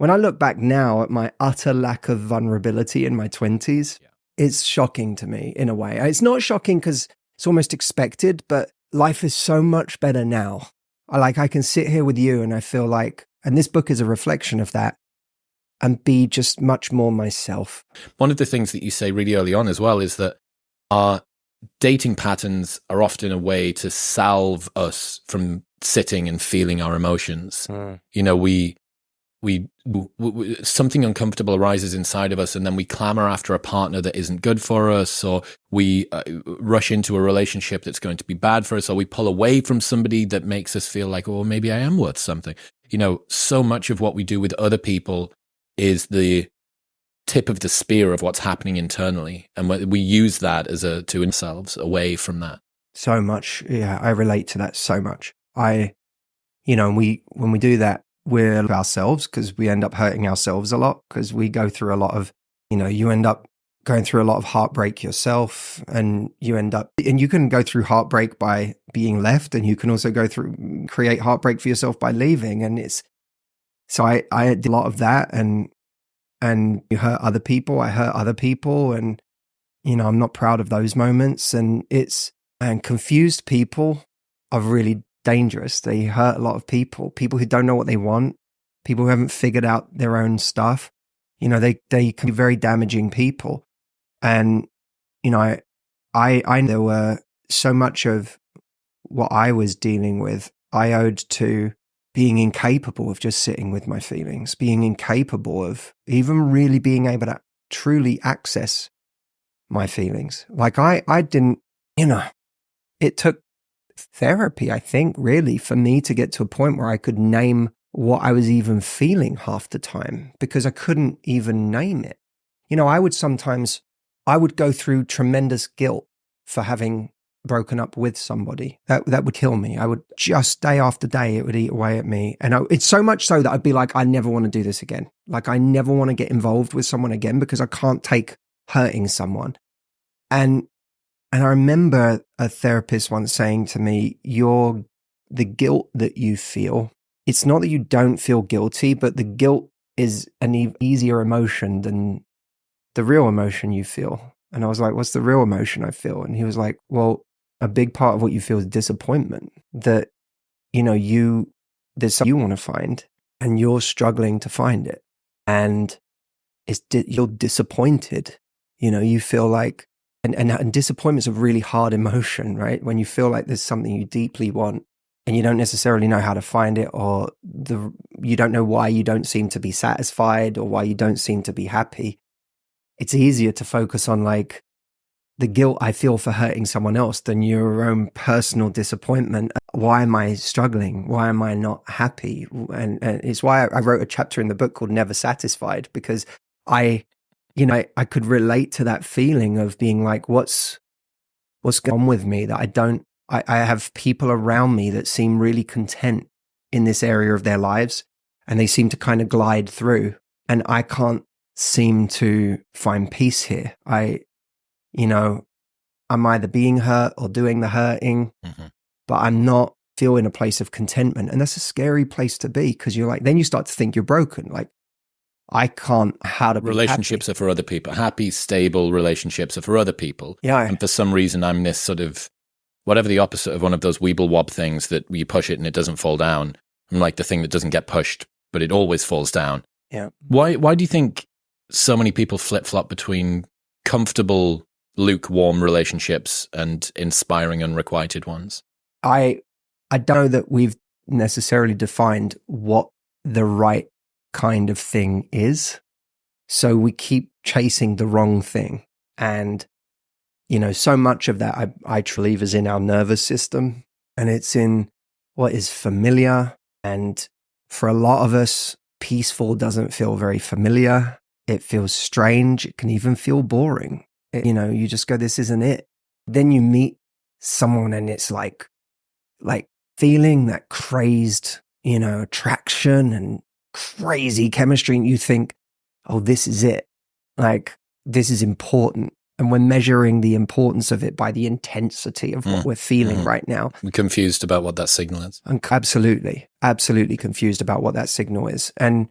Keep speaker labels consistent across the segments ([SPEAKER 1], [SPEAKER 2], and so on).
[SPEAKER 1] when I look back now at my utter lack of vulnerability in my 20s, it's shocking to me in a way. It's not shocking because it's almost expected, but life is so much better now. I can sit here with you and I feel like, and this book is a reflection of that, and be just much more myself.
[SPEAKER 2] One of the things that you say really early on as well is that our dating patterns are often a way to salve us from sitting and feeling our emotions. You know, we something uncomfortable arises inside of us, and then we clamor after a partner that isn't good for us, or we rush into a relationship that's going to be bad for us, or we pull away from somebody that makes us feel like, oh, maybe I am worth something. You know, so much of what we do with other people is the tip of the spear of what's happening internally, and we use that as to ourselves away from that.
[SPEAKER 1] So much, yeah, I relate to that so much. When we do that, we're ourselves, because we end up hurting ourselves a lot, because we go through a lot of, you end up going through a lot of heartbreak yourself, and you can go through heartbreak by being left, and you can also create heartbreak for yourself by leaving. And so I did a lot of that, and you hurt other people, I hurt other people, and, I'm not proud of those moments. And confused people are really dangerous. They hurt a lot of people who don't know what they want, people who haven't figured out their own stuff. They can be very damaging people. And, I there were so much of what I was dealing with, I owed to being incapable of just sitting with my feelings, being incapable of even really being able to truly access my feelings. Like I didn't, it took therapy, I think, really, for me to get to a point where I could name what I was even feeling half the time, because I couldn't even name it. I would go through tremendous guilt for having broken up with somebody. That would kill me. I would just, day after day, it would eat away at me. And it's so much so that I'd be like, I never want to do this again. Like, I never want to get involved with someone again, because I can't take hurting someone. And I remember a therapist once saying to me, the guilt that you feel, it's not that you don't feel guilty, but the guilt is an easier emotion than the real emotion you feel. And I was like, what's the real emotion I feel? And he was like, well, a big part of what you feel is disappointment, that, there's something you want to find and you're struggling to find it. And you're disappointed, you feel like, and disappointment's a really hard emotion, right? When you feel like there's something you deeply want and you don't necessarily know how to find it, or you don't know why you don't seem to be satisfied or why you don't seem to be happy. It's easier to focus on like the guilt I feel for hurting someone else than your own personal disappointment. Why am I struggling? Why am I not happy? And it's why I wrote a chapter in the book called Never Satisfied, because I could relate to that feeling of being like, what's going on with me, that I have people around me that seem really content in this area of their lives, and they seem to kind of glide through, and I can't seem to find peace here. I'm either being hurt or doing the hurting, but I'm not feeling a place of contentment. And that's a scary place to be, because you're like, then you start to think you're broken. Like, I can't, how to be
[SPEAKER 2] relationships
[SPEAKER 1] happy.
[SPEAKER 2] Are for other people. Happy, stable relationships are for other people.
[SPEAKER 1] Yeah.
[SPEAKER 2] And for some reason, I'm this sort of, whatever the opposite of one of those weeble wob things that you push it and it doesn't fall down. I'm like the thing that doesn't get pushed, but it always falls down.
[SPEAKER 1] Yeah.
[SPEAKER 2] Why do you think so many people flip-flop between comfortable, lukewarm relationships and inspiring, unrequited ones?
[SPEAKER 1] I don't know that we've necessarily defined what the right kind of thing is. So we keep chasing the wrong thing. And, so much of that I believe is in our nervous system, and it's in what is familiar. And for a lot of us, peaceful doesn't feel very familiar. It feels strange. It can even feel boring. You just go, this isn't it. Then you meet someone and it's like feeling that crazed, attraction and crazy chemistry. And you think, oh, this is it. Like, this is important. And we're measuring the importance of it by the intensity of what we're feeling right now.
[SPEAKER 2] I'm confused about what that signal is.
[SPEAKER 1] I'm absolutely confused about what that signal is. And,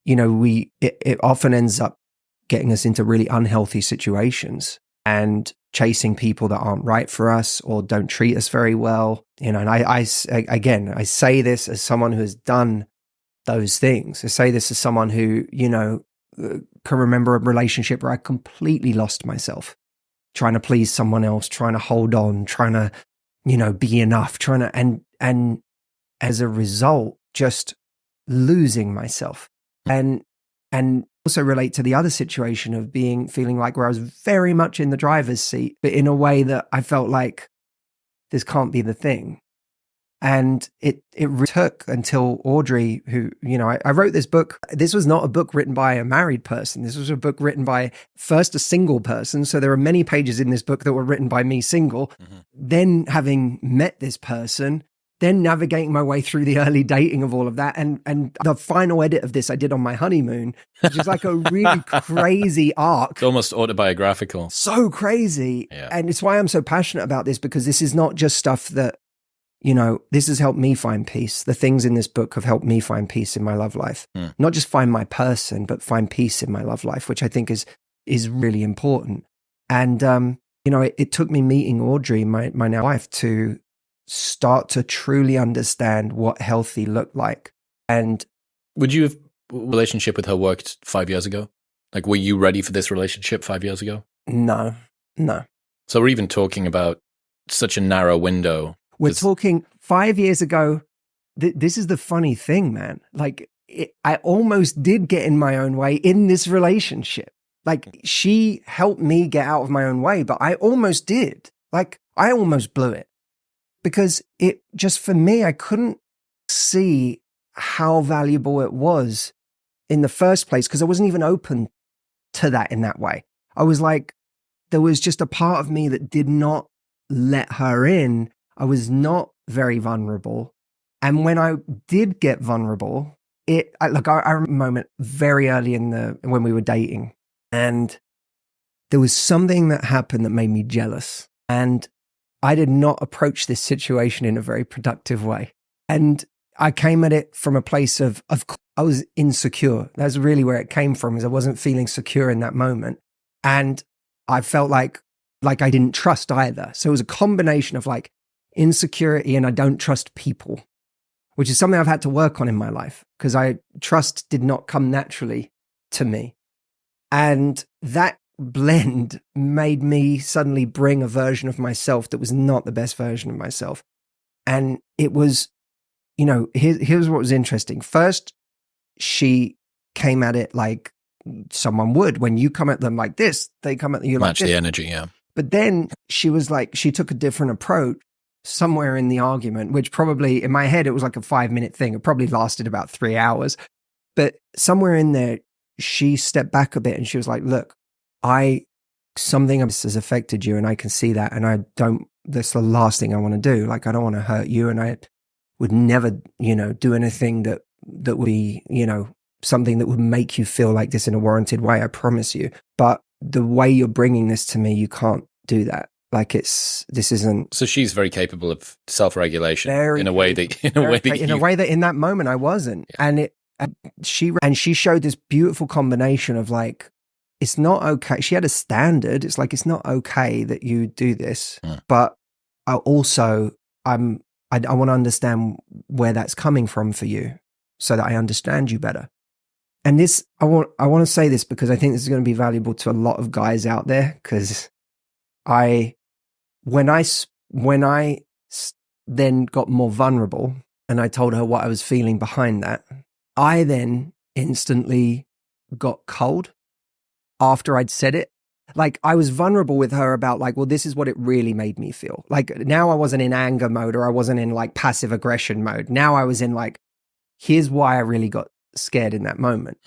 [SPEAKER 1] you know, it often ends up getting us into really unhealthy situations and chasing people that aren't right for us or don't treat us very well. You know, and I say this as someone who has done those things. I say this as someone who, you know, can remember a relationship where I completely lost myself, trying to please someone else, trying to hold on, trying to, you know, be enough, trying to, and as a result, just losing myself. And also relate to the other situation of feeling like where I was very much in the driver's seat, but in a way that I felt like this can't be the thing. And it took until Audrey, who, you know, I wrote this book. This was not a book written by a married person. This was a book written by first a single person. So there are many pages in this book that were written by me single. Mm-hmm. Then having met this person, then navigating my way through the early dating of all of that. And the final edit of this I did on my honeymoon, which is like a really crazy arc.
[SPEAKER 2] It's almost autobiographical.
[SPEAKER 1] So crazy.
[SPEAKER 2] Yeah.
[SPEAKER 1] And it's why I'm so passionate about this, because this is not just stuff that, you know, this has helped me find peace. The things in this book have helped me find peace in my love life. Not just find my person, but find peace in my love life, which I think is really important. And, you know, it took me meeting Audrey, my now wife, to start to truly understand what healthy looked like. And
[SPEAKER 2] would you have relationship with her worked 5 years ago? Like, were you ready for this relationship 5 years ago?
[SPEAKER 1] No.
[SPEAKER 2] So we're even talking about such a narrow window.
[SPEAKER 1] We're talking 5 years ago. This is the funny thing, man. Like, I almost did get in my own way in this relationship. Like, she helped me get out of my own way, but I almost did. Like, I almost blew it. Because it just, for me, I couldn't see how valuable it was in the first place, because I wasn't even open to that in that way. I was like, there was just a part of me that did not let her in. I was not very vulnerable. And when I did get vulnerable, I remember a moment very early when we were dating, and there was something that happened that made me jealous. And I did not approach this situation in a very productive way. And I came at it from a place of I was insecure. That's really where it came from, is I wasn't feeling secure in that moment. And I felt like I didn't trust either. So it was a combination of like insecurity and I don't trust people, which is something I've had to work on in my life, because trust did not come naturally to me. And that blend made me suddenly bring a version of myself that was not the best version of myself. And it was, you know, here's what was interesting. First, she came at it like someone would. When you come at them like this, they come at you like this.
[SPEAKER 2] Match the energy, yeah.
[SPEAKER 1] But then she was like, she took a different approach somewhere in the argument, which probably in my head, it was like a 5-minute thing. It probably lasted about 3 hours. But somewhere in there, she stepped back a bit and she was like, look, something has affected you and I can see that. And that's the last thing I want to do. Like, I don't want to hurt you. And I would never, you know, do anything that would be, you know, something that would make you feel like this in a warranted way. I promise you. But the way you're bringing this to me, you can't do that. Like, this isn't.
[SPEAKER 2] So she's very capable of self-regulation in a way that
[SPEAKER 1] in that moment I wasn't. Yeah. And she showed this beautiful combination of like, it's not okay. She had a standard. It's like, it's not okay that you do this, but I also, I want to understand where that's coming from for you so that I understand you better. And this, I want to say this because I think this is going to be valuable to a lot of guys out there. Because when I then got more vulnerable and I told her what I was feeling behind that, I then instantly got cold after I'd said it. Like, I was vulnerable with her about like, well, this is what it really made me feel. Like, now I wasn't in anger mode, or I wasn't in like passive aggression mode. Now I was in like, here's why I really got scared in that moment.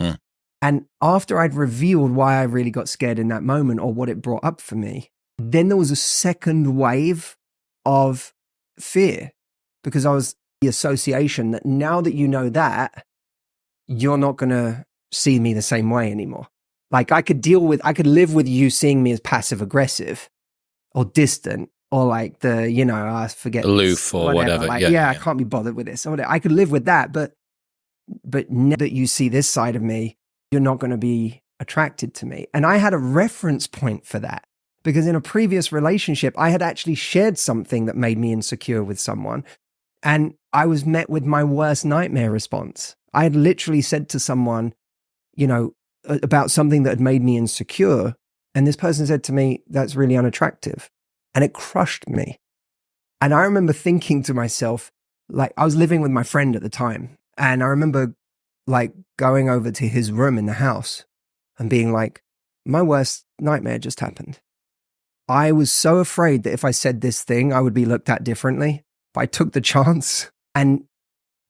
[SPEAKER 1] And after I'd revealed why I really got scared in that moment, or what it brought up for me, then there was a second wave of fear, because I was the association that now that you know that, you're not going to see me the same way anymore. Like, I could live with you seeing me as passive aggressive or distant, or like I forget,
[SPEAKER 2] aloof or whatever.
[SPEAKER 1] Like, I can't be bothered with this. I could live with that, but now that you see this side of me, you're not going to be attracted to me. And I had a reference point for that because in a previous relationship, I had actually shared something that made me insecure with someone. And I was met with my worst nightmare response. I had literally said to someone, you know, about something that had made me insecure. And this person said to me, that's really unattractive. And it crushed me. And I remember thinking to myself, like, I was living with my friend at the time. And I remember like going over to his room in the house and being like, my worst nightmare just happened. I was so afraid that if I said this thing, I would be looked at differently. But I took the chance and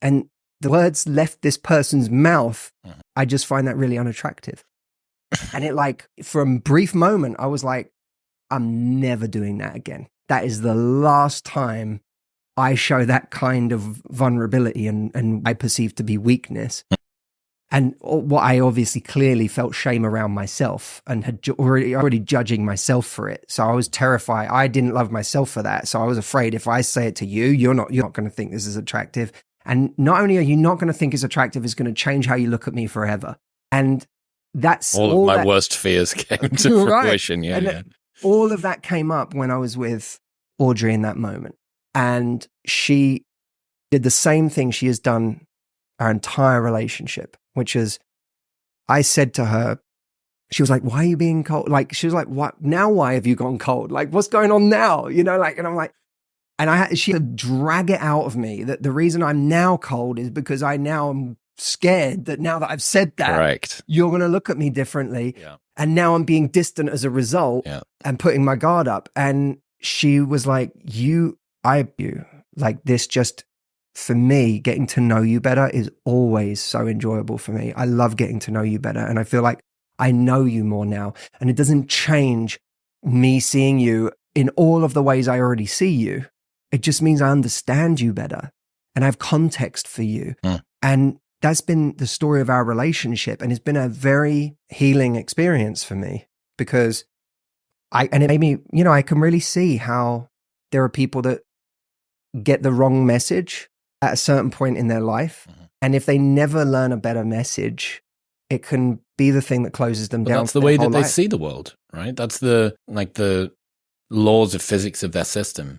[SPEAKER 1] the words left this person's mouth. I just find that really unattractive. And it like, for a brief moment, I was like, I'm never doing that again. That is the last time I show that kind of vulnerability and I perceive to be weakness. And what I obviously clearly felt shame around myself and had already judging myself for it. So I was terrified. I didn't love myself for that. So I was afraid if I say it to you, you're not going to think this is attractive. And not only are you not going to think it's attractive, it's going to change how you look at me forever. And that's
[SPEAKER 2] all of my worst fears came to fruition. Yeah.
[SPEAKER 1] All of that came up when I was with Audrey in that moment. And she did the same thing she has done our entire relationship, which is I said to her, she was like, why are you being cold? Like, she was like, what? Now why have you gone cold? Like, what's going on now? You know, like, and I'm like, and she had to drag it out of me that the reason I'm now cold is because I now am scared that now that I've said that,
[SPEAKER 2] correct,
[SPEAKER 1] you're going to look at me differently. Yeah. And now I'm being distant as a result and putting my guard up. And she was like, you, like this just, for me, getting to know you better is always so enjoyable for me. I love getting to know you better. And I feel like I know you more now. And it doesn't change me seeing you in all of the ways I already see you. It just means I understand you better and I have context for you. And that's been the story of our relationship. And it's been a very healing experience for me because it made me, you know, I can really see how there are people that get the wrong message at a certain point in their life. And if they never learn a better message, it can be the thing that closes them down.
[SPEAKER 2] That's the way that they see the world, right? That's the laws of physics of their system.